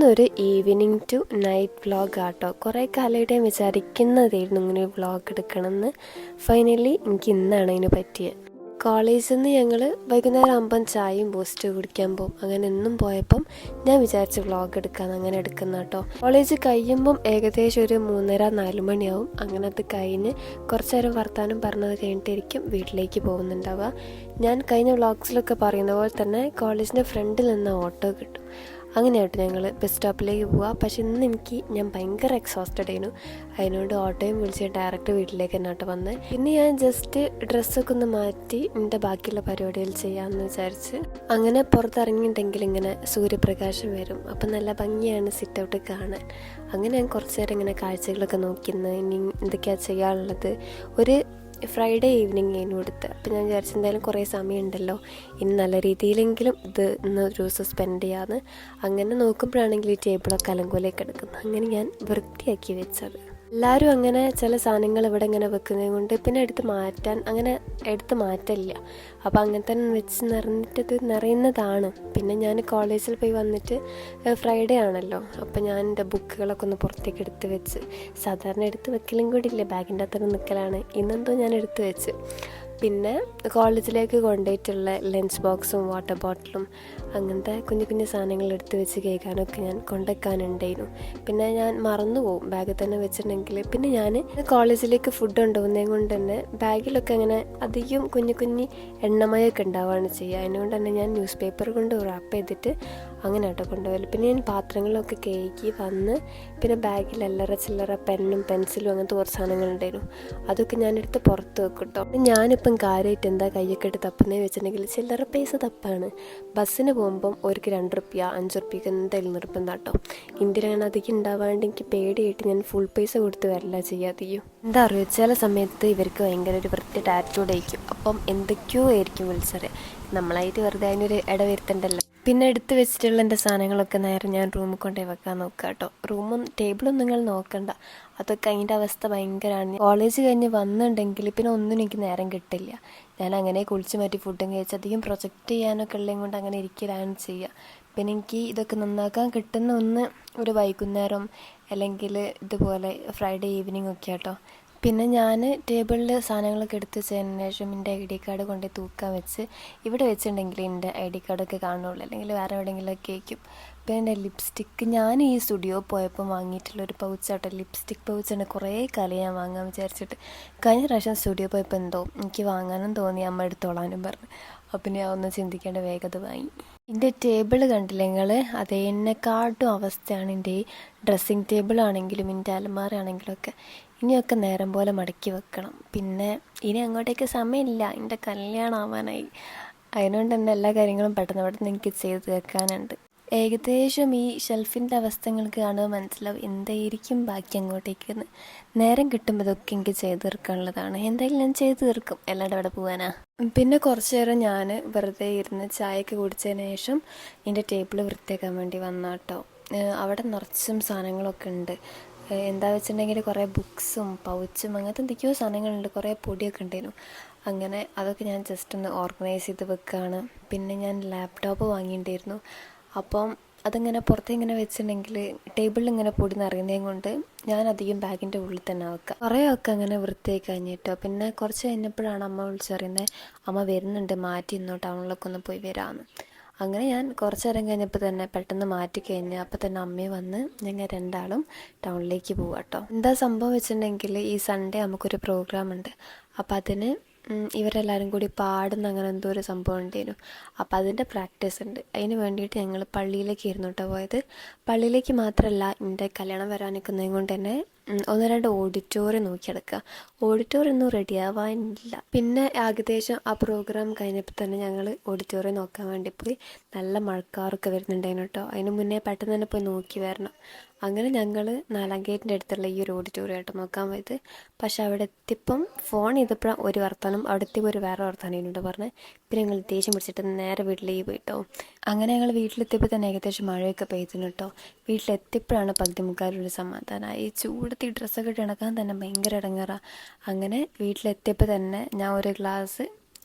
ഇന്നൊരു evening to night vlog ആട്ടോ. കുറേ കാലമായിട്ട് ഞാൻ വിചാരിക്കുന്നതായിരുന്നു ഇങ്ങനെ ഒരു വ്ളോഗ് എടുക്കണമെന്ന്. ഫൈനലി എനിക്ക് ഇന്നാണ് അതിന് പറ്റിയത്. കോളേജിൽ നിന്ന് ഞങ്ങൾ വൈകുന്നേരം ആകുമ്പം ചായയും ബൂസ്റ്റ് കുടിക്കാൻ പോകും. അങ്ങനെ എന്നും പോയപ്പം ഞാൻ വിചാരിച്ച വ്ളോഗ് എടുക്കാമെന്ന് അങ്ങനെ എടുക്കുന്ന കേട്ടോ. കോളേജ് കഴിയുമ്പം ഏകദേശം ഒരു 3:30-4 മണിയാവും. അങ്ങനെ അത് കഴിഞ്ഞ് കുറച്ച് നേരം വർത്താനം പറഞ്ഞത് കഴിഞ്ഞിട്ടായിരിക്കും വീട്ടിലേക്ക് പോകുന്നുണ്ടാവുക. ഞാൻ കഴിഞ്ഞ വ്ളോഗ്സിലൊക്കെ പറയുന്ന പോലെ തന്നെ കോളേജിൻ്റെ ഫ്രണ്ടിൽ നിന്ന് ഓട്ടോ കിട്ടും. അങ്ങനെയായിട്ട് ഞങ്ങൾ ബസ് സ്റ്റോപ്പിലേക്ക് പോവുക. പക്ഷെ ഇന്ന് ഞാൻ ഭയങ്കര എക്സോസ്റ്റഡ് ആയിരുന്നു. അതിനോട് ഓട്ടോയും വിളിച്ച് ഡയറക്റ്റ് വീട്ടിലേക്ക് തന്നെ ആട്ടോ വന്നത്. പിന്നെ ഞാൻ ജസ്റ്റ് ഡ്രസ്സൊക്കെ ഒന്ന് മാറ്റി എൻ്റെ ബാക്കിയുള്ള പരിപാടികൾ ചെയ്യാമെന്ന് വിചാരിച്ച് അങ്ങനെ പുറത്തിറങ്ങിയിട്ടുണ്ടെങ്കിൽ ഇങ്ങനെ സൂര്യപ്രകാശം വരും. അപ്പം നല്ല ഭംഗിയാണ് സിറ്റ് ഔട്ട് കാണാൻ. അങ്ങനെ ഞാൻ കുറച്ച് നേരം ഇങ്ങനെ കാഴ്ചകളൊക്കെ നോക്കിയിരുന്നു. ഇനി എന്തൊക്കെയാണ് ചെയ്യാനുള്ളത്. ഒരു ഫ്രൈഡേ ഈവനിങ് ആയിരുന്നു കൊടുത്ത്. അപ്പം ഞാൻ വിചാരിച്ചു എന്തായാലും കുറേ സമയമുണ്ടല്ലോ, ഇനി നല്ല രീതിയിലെങ്കിലും ഇന്ന് ഒരു ദിവസം സ്പെൻഡ് ചെയ്യാമെന്ന്. അങ്ങനെ നോക്കുമ്പോഴാണെങ്കിൽ ഈ ടേബിളൊക്കെ അലങ്കോലേക്ക് എടുക്കുന്നത്. അങ്ങനെ ഞാൻ വൃത്തിയാക്കി വെച്ചത്. എല്ലാവരും അങ്ങനെ ചില സാധനങ്ങൾ ഇവിടെ ഇങ്ങനെ വെക്കുന്നത് കൊണ്ട് പിന്നെ എടുത്ത് മാറ്റില്ല. അപ്പോൾ അങ്ങനെ തന്നെ വെച്ച് നിറഞ്ഞിട്ടത് നിറയുന്നതാണ്. പിന്നെ ഞാൻ കോളേജിൽ പോയി വന്നിട്ട് ഫ്രൈഡേ ആണല്ലോ, അപ്പോൾ ഞാൻ എൻ്റെ ബുക്കുകളൊക്കെ ഒന്ന് പുറത്തേക്ക് എടുത്ത് വെച്ച്. സാധാരണ എടുത്ത് വെക്കലും കൂടി ഇല്ല, ബാഗിൻ്റെ അകത്ത് നിൽക്കലാണ്. ഇന്നെന്തോ ഞാൻ എടുത്ത് വെച്ച്. പിന്നെ കോളേജിലേക്ക് കൊണ്ടുപോയിട്ടുള്ള ലഞ്ച് ബോക്സും വാട്ടർ ബോട്ടിലും അങ്ങനത്തെ കുഞ്ഞു കുഞ്ഞു സാധനങ്ങൾ എടുത്ത് വെച്ച് കേൾക്കാനൊക്കെ ഞാൻ കൊണ്ടുവയ്ക്കാനുണ്ടായിരുന്നു. പിന്നെ ഞാൻ മറന്നു പോകും ബാഗിൽ തന്നെ വെച്ചിട്ടുണ്ടെങ്കിൽ. പിന്നെ ഞാൻ കോളേജിലേക്ക് ഫുഡ് കൊണ്ടുപോകുന്നത് കൊണ്ട് തന്നെ ബാഗിലൊക്കെ അങ്ങനെ അധികം കുഞ്ഞു കുഞ്ഞി എണ്ണമയൊക്കെ ഉണ്ടാവുകയാണ് ചെയ്യുക. അതിനുകൊണ്ട് തന്നെ ഞാൻ ന്യൂസ് പേപ്പർ കൊണ്ട് റാപ്പ് ചെയ്തിട്ട് അങ്ങനെ കേട്ടോ കൊണ്ടുപോകല്. പിന്നെ ഞാൻ പാത്രങ്ങളൊക്കെ കേക്ക് വന്ന് പിന്നെ ബാഗിൽ അല്ലറ ചില്ലറ പെന്നും പെൻസിലും അങ്ങനത്തെ കുറച്ച് സാധനങ്ങളുണ്ടായിരുന്നു. അതൊക്കെ ഞാനെടുത്ത് പുറത്ത് വെക്കും കേട്ടോ. ഞാനിപ്പം കാര്യമായിട്ട് എന്താ കയ്യൊക്കെ എടുത്ത് തപ്പുന്നത് വെച്ചിട്ടുണ്ടെങ്കിൽ ചില്ലറ പൈസ തപ്പാണ്. ബസ്സിന് പോകുമ്പം അവർക്ക് 2 റുപ്യ 5 റുപ്യക്ക് എന്തായാലും നിർബന്ധം കേട്ടോ. ഇന്ത്യയിലാണ് അധികം ഉണ്ടാവാണ്ട് എനിക്ക് പേടിയായിട്ട് ഞാൻ ഫുൾ പൈസ കൊടുത്ത് വരില്ല ചെയ്യാതെയും. എന്താ അറിയുക, ചില സമയത്ത് ഇവർക്ക് ഭയങ്കര ഒരു വൃത്തിയുടെ ആറ്റിറ്റ്യൂഡ് ആയിരിക്കും. അപ്പം എന്തൊക്കെയോ ആയിരിക്കും വിളിച്ചറിയാം. നമ്മളായിട്ട് വെറുതെ അതിനൊരു ഇടവരുത്തണ്ടല്ലോ. പിന്നെ എടുത്ത് വെച്ചിട്ടുള്ള എൻ്റെ സാധനങ്ങളൊക്കെ നേരെ ഞാൻ റൂമിൽ കൊണ്ടുപോയി വെക്കാൻ നോക്കുക കേട്ടോ. റൂമും ടേബിളും നിങ്ങൾ നോക്കണ്ട, അതൊക്കെ അതിൻ്റെ അവസ്ഥ ഭയങ്കരമാണ്. കോളേജ് കഴിഞ്ഞ് വന്നിട്ടുണ്ടെങ്കിൽ പിന്നെ ഒന്നും എനിക്ക് നേരം കിട്ടില്ല. ഞാൻ അങ്ങനെ കുളിച്ച് മാറ്റി ഫുഡും കഴിച്ച് അധികം പ്രൊജക്റ്റ് ചെയ്യാനൊക്കെ ഉള്ളതും കൊണ്ട് അങ്ങനെ ഇരിക്കലാണ് ചെയ്യുക. പിന്നെ എനിക്ക് ഇതൊക്കെ നന്നാക്കാൻ കിട്ടുന്ന ഒരു വൈകുന്നേരം അല്ലെങ്കിൽ ഇതുപോലെ ഫ്രൈഡേ ഈവനിങ് ഒക്കെ കേട്ടോ. പിന്നെ ഞാൻ ടേബിളിൽ സാധനങ്ങളൊക്കെ എടുത്ത് വെച്ചതിന് ശേഷം എൻ്റെ ID കാർഡ് കൊണ്ട് തൂക്കാൻ വെച്ച് ഇവിടെ വെച്ചിട്ടുണ്ടെങ്കിൽ എൻ്റെ ID കാർഡൊക്കെ കാണുള്ളൂ, അല്ലെങ്കിൽ വേറെ എവിടെയെങ്കിലുമൊക്കെ ആയിരിക്കും. പിന്നെ എൻ്റെ ലിപ്സ്റ്റിക്ക് ഞാൻ ഈ സ്റ്റുഡിയോ പോയപ്പോൾ വാങ്ങിയിട്ടുള്ളൊരു പൗച്ചാട്ടോ. ലിപ്സ്റ്റിക് പൗച്ചാണ്. കുറേ കാലം ഞാൻ വാങ്ങാൻ വിചാരിച്ചിട്ട്. കഴിഞ്ഞ പ്രാവശ്യം സ്റ്റുഡിയോ പോയപ്പോൾ എന്തോ എനിക്ക് വാങ്ങാനും തോന്നി, അമ്മ എടുത്തോളാനും പറഞ്ഞു. അപ്പം ഞാൻ ഒന്ന് ചിന്തിക്കേണ്ട വേഗത വാങ്ങി. എൻ്റെ ടേബിൾ കണ്ടില്ല നിങ്ങൾ, അതെന്നെക്കാട്ടും അവസ്ഥയാണ് എൻ്റെ ഈ ഡ്രസ്സിങ് ടേബിളാണെങ്കിലും എൻ്റെ അലമാര ആണെങ്കിലും ഒക്കെ. ഇനിയൊക്കെ നേരം പോലെ മടക്കി വെക്കണം. പിന്നെ ഇനി അങ്ങോട്ടേക്ക് സമയമില്ല, എൻ്റെ കല്യാണം ആവാനായി. അതിനുകൊണ്ട് തന്നെ എല്ലാ കാര്യങ്ങളും പെട്ടെന്ന് എനിക്ക് ചെയ്ത് തീർക്കാനുണ്ട്. ഏകദേശം ഈ ഷെൽഫിൻ്റെ അവസ്ഥ നിങ്ങൾക്ക് കാണുമ്പോൾ മനസ്സിലാവും എന്തായിരിക്കും ബാക്കി അങ്ങോട്ടേക്ക്. നേരം കിട്ടുമ്പോൾ ഇതൊക്കെ എനിക്ക് ചെയ്ത് തീർക്കാനുള്ളതാണ്. എന്തായാലും ഞാൻ ചെയ്ത് തീർക്കും, അല്ലാണ്ട് അവിടെ പോകാനാ. പിന്നെ കുറച്ച് നേരം ഞാൻ വെറുതെ ഇരുന്ന് ചായയൊക്കെ കുടിച്ചതിന് ശേഷം എൻ്റെ ടേബിൾ വൃത്തിയാക്കാൻ വേണ്ടി വന്നാട്ടോ. അവിടെ നിറച്ചും സാധനങ്ങളൊക്കെ ഉണ്ട്. എന്താ വെച്ചിട്ടുണ്ടെങ്കിൽ കുറേ ബുക്സും പൗച്ചും അങ്ങനത്തെ എന്തൊക്കെയോ സാധനങ്ങളുണ്ട്. കുറേ പൊടിയൊക്കെ ഉണ്ടായിരുന്നു. അങ്ങനെ അതൊക്കെ ഞാൻ ജസ്റ്റ് ഒന്ന് ഓർഗനൈസ് ചെയ്ത് വെക്കുകയാണ്. പിന്നെ ഞാൻ ലാപ്ടോപ്പ് വാങ്ങിയിട്ടുണ്ടായിരുന്നു. അപ്പം അതിങ്ങനെ പുറത്തിങ്ങനെ വെച്ചിട്ടുണ്ടെങ്കിൽ ടേബിളിൽ ഇങ്ങനെ പൊടി നിറയുന്നതും കൊണ്ട് ഞാൻ അധികം ബാഗിൻ്റെ ഉള്ളിൽ തന്നെ വെക്കുക. കുറേയൊക്കെ അങ്ങനെ വൃത്തിയായി കഴിഞ്ഞിട്ടോ. പിന്നെ കുറച്ച് കഴിഞ്ഞപ്പോഴാണ് അമ്മ വിളിച്ചറിയുന്നത്, അമ്മ വരുന്നുണ്ട്, മാറ്റി ഇന്നോ ടൗണിലൊക്കെ ഒന്ന് പോയി വരാമെന്ന്. അങ്ങനെ ഞാൻ കുറച്ച് നേരം കഴിഞ്ഞപ്പോൾ തന്നെ പെട്ടെന്ന് മാറ്റി കഴിഞ്ഞ് അപ്പോൾ തന്നെ അമ്മയും വന്ന് ഞങ്ങൾ രണ്ടാളും ടൗണിലേക്ക് പോവാം കേട്ടോ. എന്താ സംഭവം വെച്ചിട്ടുണ്ടെങ്കിൽ ഈ സൺഡേ നമുക്കൊരു പ്രോഗ്രാം ഉണ്ട്. അപ്പോൾ അതിന് ഇവരെല്ലാവരും കൂടി പാടുന്ന അങ്ങനെ എന്തോ ഒരു സംഭവം ഉണ്ടായിരുന്നു. അപ്പോൾ അതിൻ്റെ പ്രാക്ടീസ് ഉണ്ട്. അതിന് വേണ്ടിയിട്ട് ഞങ്ങൾ പള്ളിയിലേക്ക് ആയിരുന്നു കേട്ടോ പോയത്. പള്ളിയിലേക്ക് മാത്രമല്ല, എൻ്റെ കല്യാണം വരാൻ നിൽക്കുന്നതും കൊണ്ട് തന്നെ 1-2 ഓഡിറ്റോറിയം നോക്കിയെടുക്കുക. ഓഡിറ്റോറിയം ഒന്നും റെഡി ആവാനില്ല. പിന്നെ ഏകദേശം ആ പ്രോഗ്രാം കഴിഞ്ഞപ്പോൾ തന്നെ ഞങ്ങൾ ഓഡിറ്റോറിയം നോക്കാൻ വേണ്ടി പോയി. നല്ല മഴക്കാറൊക്കെ വരുന്നുണ്ടായിരുന്നു കേട്ടോ. അതിന് മുന്നേ പെട്ടെന്ന് തന്നെ പോയി നോക്കി വരണം. അങ്ങനെ ഞങ്ങൾ 4-ാം ഗേറ്റിൻ്റെ അടുത്തുള്ള ഈ ഒരു ഓഡിറ്റോറിയം ആയിട്ട് നോക്കാൻ പോയത്. പക്ഷെ അവിടെ എത്തിയപ്പം ഫോൺ ചെയ്തപ്പോഴാണ് ഒരു വർത്താനം, അവിടെ എത്തിയപ്പോൾ ഒരു വേറെ വർത്താനം എന്നോട് പറഞ്ഞത്. പിന്നെ ഞങ്ങൾ ദേഷ്യം പിടിച്ചിട്ട് നേരെ വീട്ടിലേക്ക് പോയിട്ടോ. അങ്ങനെ ഞങ്ങൾ വീട്ടിലെത്തിയപ്പോൾ തന്നെ ഏകദേശം മഴയൊക്കെ പെയ്തിരുന്നു കേട്ടോ. വീട്ടിലെത്തിയപ്പോഴാണ് പകുതി മുക്കാലൊരു സമാധാനമായി. ഈ ചൂടത്തി ഡ്രസ്സൊക്കെ ഇട്ട് നടക്കാൻ തന്നെ ഭയങ്കര ഇടങ്ങേറാണ്. അങ്ങനെ വീട്ടിലെത്തിയപ്പോൾ തന്നെ ഞാൻ ഒരു ഗ്ലാസ്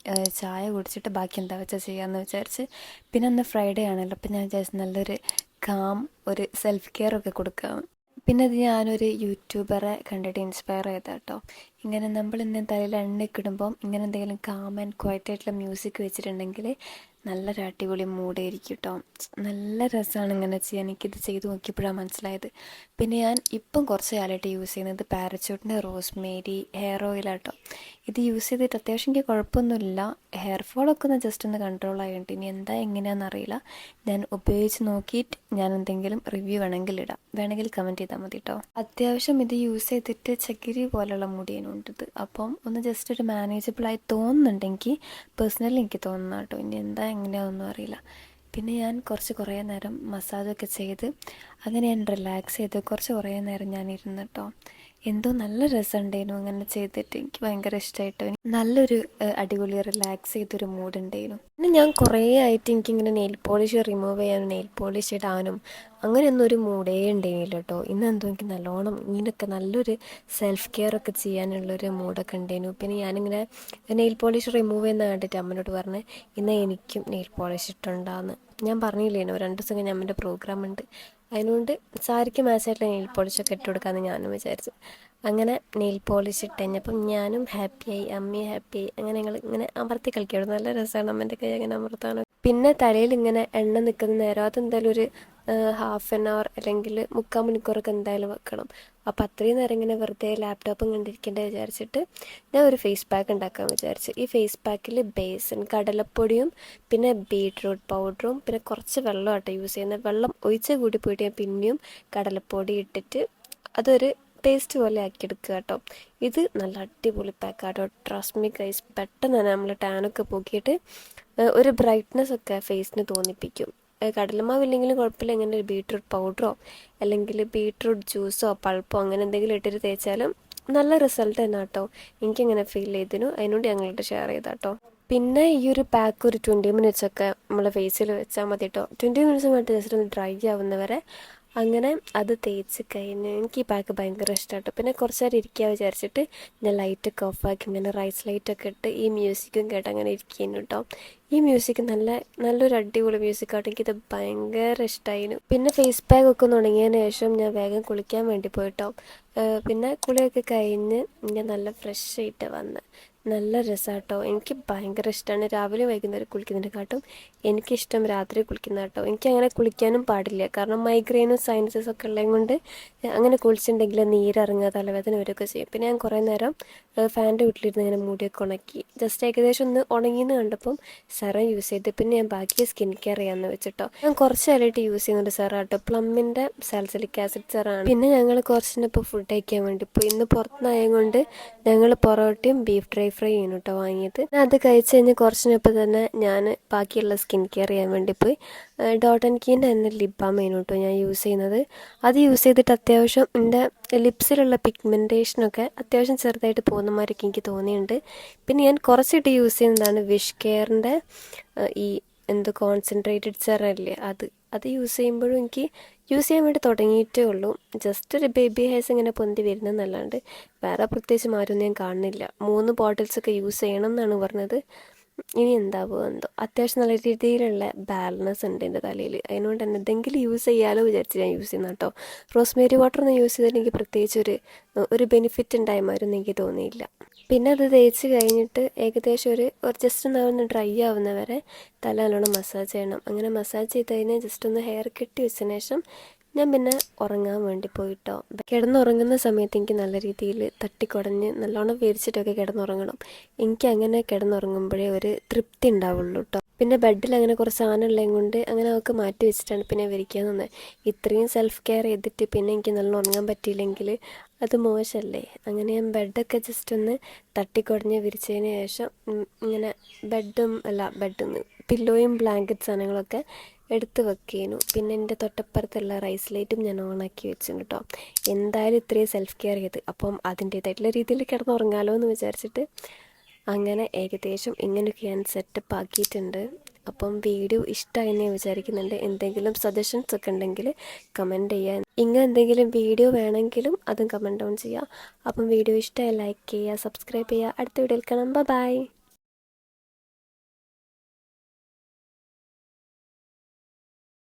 ചായ കുടിച്ചിട്ട് ബാക്കി എന്താ വെച്ചാൽ ചെയ്യാമെന്ന് വിചാരിച്ച്. പിന്നെ അന്ന് ഫ്രൈഡേ ആണല്ലോ, അപ്പം ഞാൻ വിചാരിച്ചു നല്ലൊരു കാം, ഒരു സെൽഫ് കെയർ ഒക്കെ കൊടുക്കാം. പിന്നെ അത് ഞാനൊരു യൂട്യൂബറെ കണ്ടിട്ട് ഇൻസ്പയർ ചെയ്ത കേട്ടോ. ഇങ്ങനെ നമ്മൾ ഇന്ന് തലയിൽ എണ്ണയൊക്കെ ഇടുമ്പം ഇങ്ങനെ എന്തെങ്കിലും കാം ആൻഡ് ക്വയറ്റ് ആയിട്ടുള്ള മ്യൂസിക് വെച്ചിട്ടുണ്ടെങ്കിൽ നല്ലൊരു അടിപൊളി മൂടായിരിക്കും കേട്ടോ. നല്ല രസമാണ് ഇങ്ങനെ ചെയ്യാൻ. എനിക്കിത് ചെയ്ത് നോക്കിയപ്പോഴാണ് മനസ്സിലായത്. പിന്നെ ഞാൻ ഇപ്പം കുറച്ച് കാലമായിട്ട് യൂസ് ചെയ്യുന്നത് പാരച്യൂട്ടിൻ്റെ റോസ്മേരി ഹെയർ ഓയിലാട്ടോ. ഇത് യൂസ് ചെയ്തിട്ട് അത്യാവശ്യം എനിക്ക് കുഴപ്പമൊന്നുമില്ല. ഹെയർ ഫോളൊക്കെ ഒന്ന് ജസ്റ്റ് ഒന്ന് കൺട്രോൾ ആയിട്ട്. ഇനി എന്താ എങ്ങനെയാണെന്ന് അറിയില്ല. ഞാൻ ഉപയോഗിച്ച് നോക്കിയിട്ട് ഞാൻ എന്തെങ്കിലും റിവ്യൂ വേണമെങ്കിൽ കമൻറ്റ് ചെയ്താൽ മതി കേട്ടോ. അത്യാവശ്യം ഇത് യൂസ് ചെയ്തിട്ട് ചകിരി പോലുള്ള മുടിയനുണ്ട് ഇത്. അപ്പം ഒന്ന് ജസ്റ്റ് ഒരു മാനേജബിളായി തോന്നുന്നുണ്ടെങ്കിൽ പേഴ്സണലി എനിക്ക് തോന്നുന്നു കേട്ടോ. ഇനി എന്താ എങ്ങനെയാണെന്നൊന്നും അറിയില്ല. പിന്നെ ഞാൻ കുറേ നേരം മസാജൊക്കെ ചെയ്ത് അങ്ങനെ ഞാൻ റിലാക്സ് ചെയ്ത് കുറേ നേരം ഞാൻ ഇരുന്നു കേട്ടോ. എന്തോ നല്ല രസമുണ്ടായിരുന്നു അങ്ങനെ ചെയ്തിട്ട്. എനിക്ക് ഭയങ്കര ഇഷ്ടമായിട്ടോ. നല്ലൊരു അടിപൊളി റിലാക്സ് ചെയ്തൊരു മൂഡ് ഉണ്ടായിരുന്നു. പിന്നെ ഞാൻ കുറേ ആയിട്ട് എനിക്കിങ്ങനെ നെയിൽ പോളിഷ് റിമൂവ് ചെയ്യാനും നെയിൽ പോളിഷ് ഇടാനും അങ്ങനെയൊന്നും ഒരു മൂഡേ ഉണ്ടായിരുന്നില്ല കേട്ടോ. ഇന്നെന്തോ എനിക്ക് നല്ലോണം ഇങ്ങനെയൊക്കെ നല്ലൊരു സെൽഫ് കെയർ ഒക്കെ ചെയ്യാനുള്ളൊരു മൂഡൊക്കെ ഉണ്ടായിരുന്നു. പിന്നെ ഞാനിങ്ങനെ നെയിൽ പോളിഷ് റിമൂവ് ചെയ്യുന്ന കണ്ടിട്ട് അമ്മനോട് പറഞ്ഞ് ഇന്ന് എനിക്കും നെയിൽ പോളിഷ് ഇട്ടുണ്ടാന്ന്. ഞാൻ പറഞ്ഞില്ലേനോ 2 ദിവസം കഴിഞ്ഞ് അമ്മൻ്റെ പ്രോഗ്രാം ഉണ്ട്. അതിനുകൊണ്ട് സാരിക്ക് മാച്ചായിട്ടുള്ള നെയിൽ പോളിഷൊക്കെ ഇട്ട് കൊടുക്കാമെന്ന് ഞാനും വിചാരിച്ചു. അങ്ങനെ നെയിൽ പോളിഷ് ഇട്ട് കഴിഞ്ഞപ്പം ഞാനും ഹാപ്പിയായി, അമ്മയും ഹാപ്പിയായി. അങ്ങനെ ഞങ്ങൾ ഇങ്ങനെ അമർത്തി കളിക്കുകയായിരുന്നു. നല്ല രസമാണ് അമ്മൻ്റെ കൈ അങ്ങനെ അമർത്താനോ. പിന്നെ തലയിൽ ഇങ്ങനെ എണ്ണ നിൽക്കുന്ന നേരം അതെന്തായാലും ഒരു ഹാഫ് ആൻ അവർ അല്ലെങ്കിൽ 3/4 മണിക്കൂറൊക്കെ എന്തായാലും വെക്കണം. അപ്പോൾ അത്രയും നേരം ഇങ്ങനെ വെറുതെ ലാപ്ടോപ്പും കണ്ടിരിക്കേണ്ട വിചാരിച്ചിട്ട് ഞാൻ ഒരു ഫേസ് പാക്ക് ഉണ്ടാക്കാൻ വിചാരിച്ചു. ഈ ഫേസ് പാക്കിൽ ബേസൻ, കടലപ്പൊടിയും പിന്നെ ബീട്രൂട്ട് പൗഡറും പിന്നെ കുറച്ച് വെള്ളമാട്ടോ യൂസ് ചെയ്യുന്നത്. വെള്ളം ഒഴിച്ച് കൂടി പോയിട്ട് ഞാൻ പിന്നെയും കടലപ്പൊടി ഇട്ടിട്ട് അതൊരു പേസ്റ്റ് പോലെ ആക്കിയെടുക്കുക കേട്ടോ. ഇത് നല്ല അടിപൊളി പാക്കാട്ടോ. ട്രസ്റ്റ് മീ ഗൈസ്, പെട്ടെന്ന് തന്നെ നമ്മൾ ടാനൊക്കെ പോക്കിയിട്ട് ഒരു ബ്രൈറ്റ്നെസ് ഒക്കെ ഫേസിന് തോന്നിപ്പിക്കും. കടലമാവ് ഇല്ലെങ്കിലും കുഴപ്പമില്ല. ഇങ്ങനെ ഒരു ബീട്രൂട്ട് പൗഡറോ അല്ലെങ്കിൽ ബീട്രൂട്ട് ജ്യൂസോ പൾപ്പോ അങ്ങനെ എന്തെങ്കിലും ഇട്ടിട്ട് തേച്ചാലും നല്ല റിസൾട്ട് തന്നെ കേട്ടോ. എനിക്കങ്ങനെ ഫീൽ ചെയ്തിരുന്നു. അതിനോട് ഞങ്ങളോട് ഷെയർ ചെയ്താട്ടോ. പിന്നെ ഈ ഒരു പാക്ക് ഒരു 20 മിനിറ്റ്സ് ഒക്കെ നമ്മളെ ഫേസിൽ വെച്ചാൽ മതി കേട്ടോ. 20 മിനിറ്റ്സ് കഴിഞ്ഞിട്ട് ജസ്റ്റ് ഒന്ന് ഡ്രൈ ആവുന്നവരെ അങ്ങനെ അത് തേച്ച് കഴിഞ്ഞ് എനിക്ക് ഈ പാക്ക് ഭയങ്കര ഇഷ്ടമാട്ടോ. പിന്നെ കുറച്ച് നേരം ഇരിക്കുക വിചാരിച്ചിട്ട് ഞാൻ ലൈറ്റൊക്കെ ഓഫാക്കി ഇങ്ങനെ റൈസ് ലൈറ്റൊക്കെ ഇട്ട് ഈ മ്യൂസിക്കും കേട്ട് അങ്ങനെ ഇരിക്കുന്നു കേട്ടോ. ഈ മ്യൂസിക് നല്ലൊരു അടിപൊളി മ്യൂസിക്കാട്ടോ. എനിക്കിത് ഭയങ്കര ഇഷ്ടമായിരുന്നു. പിന്നെ ഫേസ് പാക്ക് ഒക്കെ തുടങ്ങിയതിന് ശേഷം ഞാൻ വേഗം കുളിക്കാൻ വേണ്ടി പോയിട്ടോ. പിന്നെ കുളിയൊക്കെ കഴിഞ്ഞ് ഞാൻ നല്ല ഫ്രഷ് ആയിട്ട് വന്ന് നല്ല രസമാട്ടോ. എനിക്ക് ഭയങ്കര ഇഷ്ടമാണ് രാവിലെ വൈകുന്നേരം കുളിക്കുന്നതിനെക്കാട്ടും എനിക്കിഷ്ടം രാത്രി കുളിക്കുന്ന കേട്ടോ. എനിക്കങ്ങനെ കുളിക്കാനും പാടില്ല, കാരണം മൈഗ്രെയിനും സൈനസസ് ഒക്കെ ഉള്ളത് കൊണ്ട് അങ്ങനെ കുളിച്ചിട്ടുണ്ടെങ്കിൽ നീരിറങ്ങുക, തലവേദന വരികയൊക്കെ ചെയ്യും. പിന്നെ ഞാൻ കുറേ നേരം ഫാൻ്റെ വീട്ടിലിരുന്ന് ഇങ്ങനെ മുടിയൊക്കെ ഉണക്കി ജസ്റ്റ് ഏകദേശം ഒന്ന് ഉണങ്ങിയെന്ന് കണ്ടപ്പം സെറം യൂസ് ചെയ്ത് പിന്നെ ഞാൻ ബാക്കി സ്കിൻ കെയർ ചെയ്യാമെന്ന് വെച്ചിട്ടോ. ഞാൻ കുറച്ച് കാലമായിട്ട് യൂസ് ചെയ്യുന്നുണ്ട് സെറം കേട്ടോ. പ്ലമ്മിൻ്റെ സാലിസിലിക് ആസിഡ് സെറാണ്. പിന്നെ ഞങ്ങൾ കുറച്ചിനിപ്പോൾ ഫുഡ് കഴിക്കാൻ വേണ്ടി പോയി. ഇന്ന് പുറത്തുനിന്നായത് കൊണ്ട് ഞങ്ങൾ പൊറോട്ടയും ബീഫ് ഡ്രൈ ഫ്രൈ ചെയ്യുന്നു കേട്ടോ വാങ്ങിയത്. അത് കഴിച്ച് കഴിഞ്ഞ് കുറച്ചിനപ്പോൾ തന്നെ ഞാൻ ബാക്കിയുള്ള സ്കിൻ കെയർ ചെയ്യാൻ വേണ്ടി പോയി. ഡോട്ട് ആൻഡ് കീൻ്റെ തന്നെ ലിപ് ബാം ആണ് കേട്ടോ ഞാൻ യൂസ് ചെയ്യുന്നത്. അത് യൂസ് ചെയ്തിട്ട് അത്യാവശ്യം എൻ്റെ ലിപ്സിലുള്ള പിഗ്മെൻറ്റേഷനൊക്കെ അത്യാവശ്യം ചെറുതായിട്ട് പോകുന്ന മാതിരിയൊക്കെ എനിക്ക് തോന്നിയിട്ടുണ്ട്. പിന്നെ ഞാൻ കുറച്ചിട്ട് യൂസ് ചെയ്യുന്നതാണ് വിഷ് കെയറിൻ്റെ ഈ കോൺസെൻട്രേറ്റഡ് സെറമില്ലേ, അത് യൂസ് ചെയ്യുമ്പോഴും എനിക്ക് യൂസ് ചെയ്യാൻ വേണ്ടി തുടങ്ങിയിട്ടേ ഉള്ളൂ. ജസ്റ്റ് ഒരു ബേബി ഹെയർസ് ഇങ്ങനെ പൊന്തി വരുന്നതെന്നല്ലാണ്ട് വേറെ പ്രത്യേകിച്ച് മാറ്റമൊന്നും ഞാൻ കാണുന്നില്ല. 3 ബോട്ടിൽസൊക്കെ യൂസ് ചെയ്യണം എന്നാണ് പറഞ്ഞത്. ഇനി എന്താവുമോ എന്തോ. അത്യാവശ്യം നല്ല രീതിയിലുള്ള ബാലൻസ് ഉണ്ട് എൻ്റെ തലയിൽ. അതിനുകൊണ്ട് തന്നെ എന്തെങ്കിലും യൂസ് ചെയ്യാമല്ലോ വിചാരിച്ച് ഞാൻ യൂസ് ചെയ്യുന്ന കേട്ടോ. റോസ്മേരി വാട്ടർ ഒന്ന് യൂസ് ചെയ്തിട്ട് എനിക്ക് പ്രത്യേകിച്ച് ഒരു ബെനിഫിറ്റ് ഉണ്ടായ മാതിരൊന്നും എനിക്ക് തോന്നിയില്ല. പിന്നെ അത് തേച്ച് കഴിഞ്ഞിട്ട് ഏകദേശം ഒരു ജസ്റ്റ് ഒന്ന് ഡ്രൈ ആവുന്നവരെ തല നല്ലോണം മസാജ് ചെയ്യണം. അങ്ങനെ മസാജ് ചെയ്ത് കഴിഞ്ഞാൽ ജസ്റ്റ് ഒന്ന് ഹെയർ കെട്ടി വെച്ചതിന് ശേഷം ഞാൻ പിന്നെ ഉറങ്ങാൻ വേണ്ടി പോയിട്ടോ. കിടന്നുറങ്ങുന്ന സമയത്ത് എനിക്ക് നല്ല രീതിയിൽ തട്ടിക്കുടഞ്ഞ് നല്ലോണം വിരിച്ചിട്ടൊക്കെ കിടന്നുറങ്ങണം. എനിക്ക് അങ്ങനെ കിടന്നുറങ്ങുമ്പോഴേ ഒരു തൃപ്തി ഉണ്ടാവുള്ളൂ കേട്ടോ. പിന്നെ ബെഡിൽ അങ്ങനെ കുറച്ച് സാധനം ഉള്ളത് കൊണ്ട് അങ്ങനെ അവൾക്ക് മാറ്റി വെച്ചിട്ടാണ് പിന്നെ വിരിക്കാൻ നിന്നത്. ഇത്രയും സെൽഫ് കെയർ ചെയ്തിട്ട് പിന്നെ എനിക്ക് നല്ല ഉറങ്ങാൻ പറ്റിയില്ലെങ്കിൽ അത് മോശമല്ലേ. അങ്ങനെ ഞാൻ ബെഡൊക്കെ ജസ്റ്റ് ഒന്ന് തട്ടിക്കുടഞ്ഞ് വിരിച്ചതിന് ശേഷം ഇങ്ങനെ ബെഡിന്ന് പില്ലോയും ബ്ലാങ്കറ്റ് സാധനങ്ങളൊക്കെ എടുത്ത് വെക്കേനു. പിന്നെ എൻ്റെ തൊട്ടപ്പുറത്തുള്ള റൈസ് ലൈറ്റും ഞാൻ ഓണാക്കി വെച്ചിട്ടുണ്ട് കേട്ടോ. എന്തായാലും ഇത്രയും സെൽഫ് കെയർ ചെയ്ത് അപ്പം അതിൻ്റേതായിട്ടുള്ള രീതിയിൽ കിടന്നുറങ്ങാമല്ലോ എന്ന് വിചാരിച്ചിട്ട് അങ്ങനെ ഏകദേശം ഇങ്ങനെയൊക്കെ ഞാൻ സെറ്റപ്പ് ആക്കിയിട്ടുണ്ട്. അപ്പം വീഡിയോ ഇഷ്ടമായെന്ന് ഞാൻ വിചാരിക്കുന്നുണ്ട്. എന്തെങ്കിലും സജഷൻസ് ഒക്കെ ഉണ്ടെങ്കിൽ കമൻറ്റ് ചെയ്യാൻ. ഇങ്ങനെ എന്തെങ്കിലും വീഡിയോ വേണമെങ്കിലും അതും കമൻറ്റ് ഡൗൺ ചെയ്യുക. അപ്പം വീഡിയോ ഇഷ്ടമായി ലൈക്ക് ചെയ്യുക, സബ്സ്ക്രൈബ് ചെയ്യുക. അടുത്ത വീഡിയോയിൽ കാണാം. ബൈ.